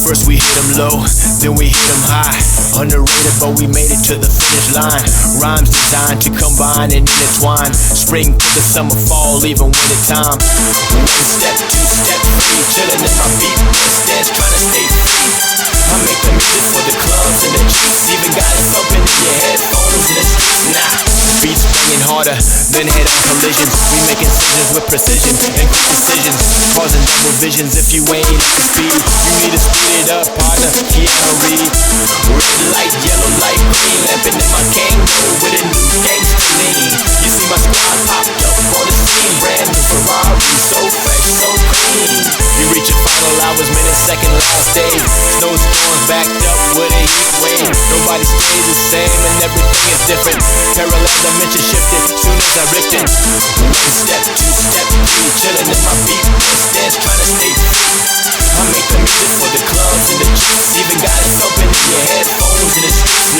First we hit them low, then we hit them high. Underrated, but we made it to the finish line. Rhymes designed to combine and intertwine. Spring to the summer, fall, even winter time. One step, two step, three, chillin' in my beat stance, trying to stay free. I make the music for the clubs and the cheeks. Even got it thumping in your headphones in the streets. Nah, beats banging harder than head-on collisions. We make incisions with precision and quick decisions, causing double visions if you ain't up to speed. You need to speed it up, partner, Keanu Reed. Red light, yellow light, green, lamping in my Kango with a new gangster lean. You see my squad popped up on the scene, brand new Ferrari, so fresh, so clean. You reach your final hours, minute, second, last day. Snowstorms backed up with a heat wave. Nobody stays the same and everything is different. Parallel dimension shifted soon as I ripped it. One step, two step, three, chillin' in my beat stance, trying to stay free. I make the music for the clubs and the cheeks. Even got it thumping in your headphones in the streets.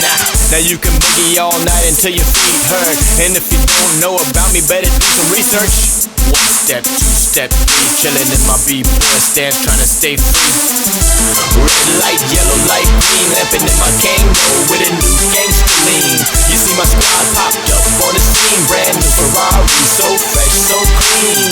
Now you can boogie all night until your feet hurt. And if you don't know about me, better do some research. One step, two step, three, chillin' in my b-boy stance, trying to stay free. Red light, yellow light, green, lamping in my Kango with a new gangster lean. You see my squad popped up on the scene, brand new Ferrari, so fresh, so clean.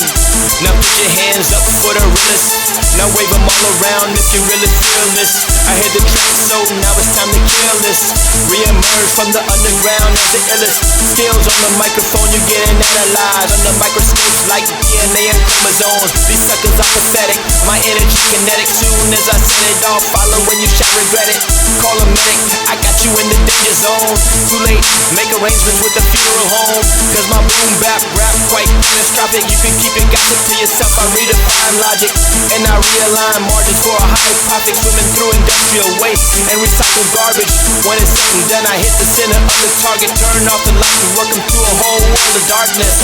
Now put your hands up for the realest. Now wave them all around if you really feel this. I hear the track, so now it's time to kill this. Re-emerge from the underground as the illest. Skills on the microphone, you're getting analyzed under microscopes like DNA and chromosomes. These suckers are pathetic, my energy kinetic. Soon as I set it off, follow when you shall regret it. Call a medic, I got you in the danger zone. Too late, make arrangements with the funeral home. Cause my boom bap rap quite catastrophic. You can keep your gossip to yourself, I redefine logic. And I realign margins for a high profit. Swimming through industrial waste and recycled garbage. When it's said and done, I hit the center of the target. Turn off the lights and welcome to a whole world of darkness.